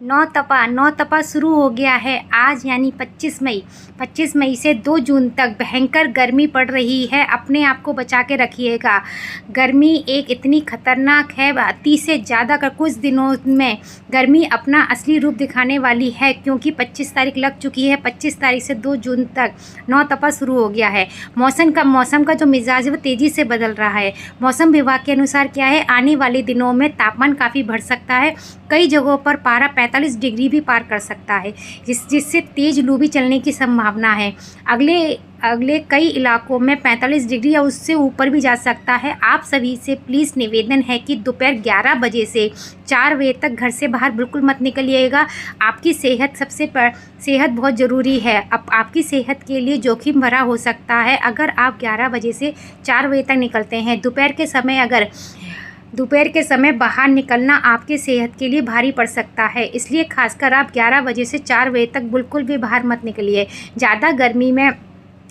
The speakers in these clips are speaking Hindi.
नौ तपा शुरू हो गया है आज यानी 25 मई। 25 मई से 2 जून तक भयंकर गर्मी पड़ रही है। अपने आप को बचा के रखिएगा। गर्मी एक इतनी खतरनाक है, अति से ज़्यादा कर कुछ दिनों में गर्मी अपना असली रूप दिखाने वाली है, क्योंकि 25 तारीख लग चुकी है। 25 तारीख से 2 जून तक नौ तपा शुरू हो गया है। मौसम का जो मिजाज है वो तेज़ी से बदल रहा है। मौसम विभाग के अनुसार क्या है, आने वाले दिनों में तापमान काफ़ी बढ़ सकता है। कई जगहों पर पारा 45 डिग्री भी पार कर सकता है, जिससे तेज़ लू भी चलने की संभावना है। अगले कई इलाकों में 45 डिग्री या उससे ऊपर भी जा सकता है। आप सभी से प्लीज़ निवेदन है कि दोपहर 11 बजे से 4 बजे तक घर से बाहर बिल्कुल मत निकलिएगा। आपकी सेहत बहुत ज़रूरी है। अब आपकी सेहत के लिए जोखिम भरा हो सकता है अगर आप 11 बजे से 4 बजे तक निकलते हैं। दोपहर के समय बाहर निकलना आपके सेहत के लिए भारी पड़ सकता है, इसलिए खासकर आप 11 बजे से 4 बजे तक बिल्कुल भी बाहर मत निकलिए। ज़्यादा गर्मी में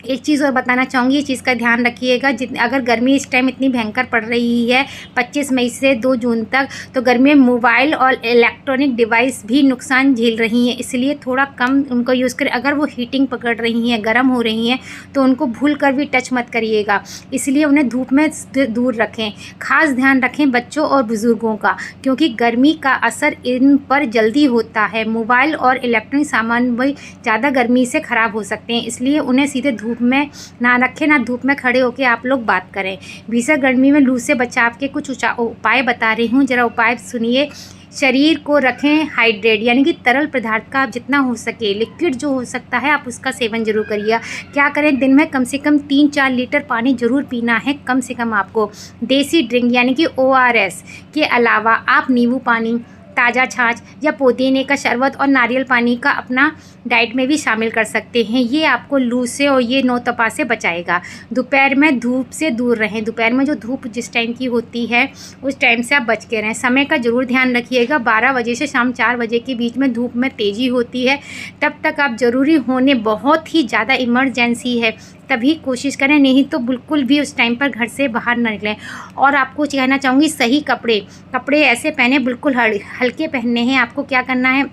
एक चीज़ और बताना चाहूँगी, इस चीज़ का ध्यान रखिएगा। अगर गर्मी इस टाइम इतनी भयंकर पड़ रही है 25 मई से 2 जून तक, तो गर्मी में मोबाइल और इलेक्ट्रॉनिक डिवाइस भी नुकसान झेल रही हैं, इसलिए थोड़ा कम उनको यूज़ करें। अगर वो हीटिंग पकड़ रही हैं, गर्म हो रही हैं, तो उनको भूल कर भी टच मत करिएगा। इसलिए उन्हें धूप में दूर रखें। खास ध्यान रखें बच्चों और बुज़ुर्गों का, क्योंकि गर्मी का असर इन पर जल्दी होता है। मोबाइल और इलेक्ट्रॉनिक सामान भी ज़्यादा गर्मी से ख़राब हो सकते हैं, इसलिए उन्हें सीधे धूप में ना रखें, ना धूप में खड़े होकर आप लोग बात करें। भीषण गर्मी में लू से बचाव के कुछ उपाय बता रही हूँ, ज़रा उपाय सुनिए। शरीर को रखें हाइड्रेट, यानी कि तरल पदार्थ का आप जितना हो सके, लिक्विड जो हो सकता है आप उसका सेवन जरूर करिए। क्या करें, दिन में कम से कम 3-4 लीटर पानी जरूर पीना है कम से कम आपको। देसी ड्रिंक यानी कि ORS के अलावा आप नींबू पानी, ताज़ा छाछ या पुदीने का शरबत और नारियल पानी का अपना डाइट में भी शामिल कर सकते हैं। ये आपको लू से और ये नौ तपा से बचाएगा। दोपहर में धूप से दूर रहें। दोपहर में जो धूप जिस टाइम की होती है उस टाइम से आप बच के रहें। समय का ज़रूर ध्यान रखिएगा। 12 बजे से शाम 4 बजे के बीच में धूप में तेज़ी होती है, तब तक आप ज़रूरी होने, बहुत ही ज़्यादा इमरजेंसी है तभी कोशिश करें, नहीं तो बिल्कुल भी उस टाइम पर घर से बाहर ना निकलें। और आपको कहना चाहूँगी, सही कपड़े ऐसे पहने, बिल्कुल हल्के पहनने हैं। आपको क्या करना है,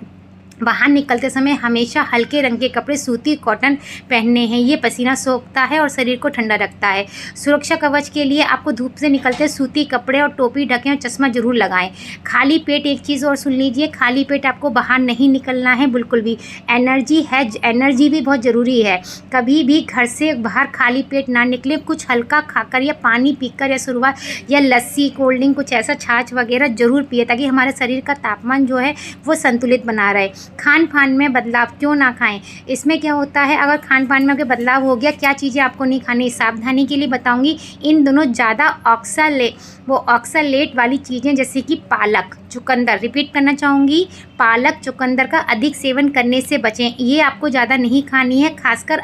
बाहर निकलते समय हमेशा हल्के रंग के कपड़े, सूती, कॉटन पहनने हैं। ये पसीना सोखता है और शरीर को ठंडा रखता है। सुरक्षा कवच के लिए आपको धूप से निकलते सूती कपड़े और टोपी ढकें और चश्मा जरूर लगाएं। खाली पेट, एक चीज़ और सुन लीजिए, खाली पेट आपको बाहर नहीं निकलना है बिल्कुल भी। एनर्जी भी बहुत ज़रूरी है। कभी भी घर से बाहर खाली पेट ना निकले। कुछ हल्का खाकर या पानी पीकर या शुरुआत या लस्सी, कोल्ड ड्रिंक, कुछ ऐसा छाछ वगैरह ज़रूर पिए, ताकि हमारे शरीर का तापमान जो है वो संतुलित बना रहे। खान पान में बदलाव क्यों ना खाएं। इसमें क्या होता है, अगर खान पान में अगर बदलाव हो गया, क्या चीज़ें आपको नहीं खानी, सावधानी के लिए बताऊंगी। इन दोनों ज़्यादा ऑक्सलेट वाली चीज़ें, जैसे कि पालक, चुकंदर, रिपीट करना चाहूँगी, पालक, चुकंदर का अधिक सेवन करने से बचें। ये आपको ज़्यादा नहीं खानी है, खासकर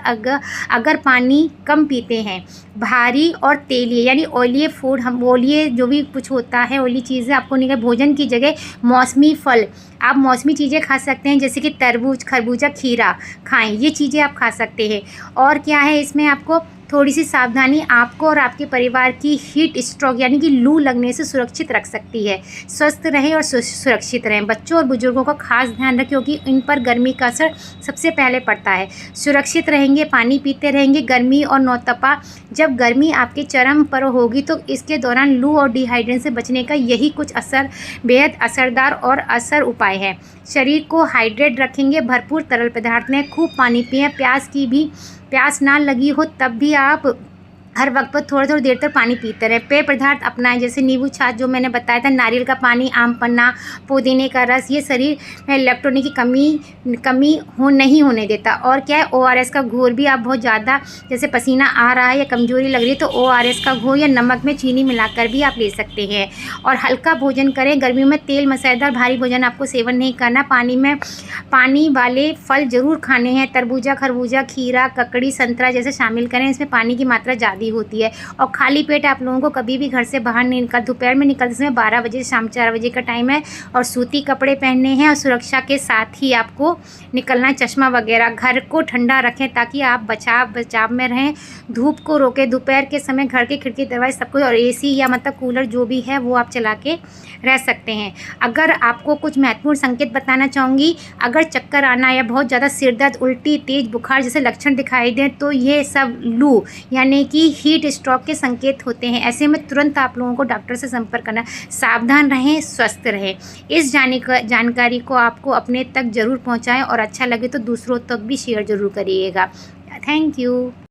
अगर पानी कम पीते हैं। भारी और तेलीय यानी ऑयली फूड, ऑयली जो भी कुछ होता है, ऑयली चीज़ें आपको नहीं। भोजन की जगह मौसमी फल, आप मौसमी चीज़ें खा सकते हैं, जैसे कि तरबूज, खरबूजा, खीरा खाएं। ये चीज़ें आप खा सकते हैं। और क्या है, इसमें आपको थोड़ी सी सावधानी आपको और आपके परिवार की हीट स्ट्रोक यानी कि लू लगने से सुरक्षित रख सकती है। स्वस्थ रहें और सुरक्षित रहें। बच्चों और बुजुर्गों का खास ध्यान रखें, क्योंकि इन पर गर्मी का असर सबसे पहले पड़ता है। सुरक्षित रहेंगे, पानी पीते रहेंगे। गर्मी और नौ तपा, जब गर्मी आपके चरम पर होगी तो इसके दौरान लू और डिहाइड्रेशन से बचने का यही कुछ बेहद असरदार और असर उपाय है। शरीर को हाइड्रेट रखेंगे, भरपूर तरल पदार्थ में, खूब पानी पिएं। प्यास ना लगी हो तब भी आप हर वक्त पर थोड़ी देर तक पानी पीते रहें। पेय पदार्थ अपनाएं, जैसे नींबू छाछ जो मैंने बताया था, नारियल का पानी, आम पन्ना, पुदीने का रस। ये शरीर में इलेक्ट्रॉनिक की कमी नहीं होने देता। और क्या है, ORS का घोल भी आप बहुत ज़्यादा, जैसे पसीना आ रहा है या कमजोरी लग रही है, तो ORS का घोल या नमक में चीनी मिलाकर भी आप ले सकते हैं। और हल्का भोजन करें। गर्मियों में तेल मसालेदार भारी भोजन आपको सेवन नहीं करना। पानी वाले फल ज़रूर खाने हैं। तरबूजा, खरबूजा, खीरा, ककड़ी, संतरा जैसे शामिल करें। इसमें पानी की मात्रा ज़्यादा आदि होती है। और खाली पेट आप लोगों को कभी भी घर से बाहर नहीं निकल, दोपहर में निकलते समय 12 बजे से शाम 4 बजे का टाइम है, और सूती कपड़े पहनने हैं, और सुरक्षा के साथ ही आपको निकलना है। चश्मा वगैरह, घर को ठंडा रखें ताकि आप बचाव में रहें, धूप को रोकें। दोपहर के समय घर के खिड़की दरवाजे सब कुछ, और एसी या मतलब कूलर जो भी है वो आप चला के रह सकते हैं। अगर आपको कुछ महत्वपूर्ण संकेत बताना चाहूँगी, अगर चक्कर आना या बहुत ज़्यादा सिर दर्द, उल्टी, तेज बुखार जैसे लक्षण दिखाई दें तो ये सब लू यानी कि हीट स्ट्रोक के संकेत होते हैं। ऐसे में तुरंत आप लोगों को डॉक्टर से संपर्क करना। सावधान रहें, स्वस्थ रहें। इस जानकारी को आपको अपने तक ज़रूर पहुँचाएँ, और अच्छा लगे तो दूसरों तक भी शेयर ज़रूर करिएगा। Thank you.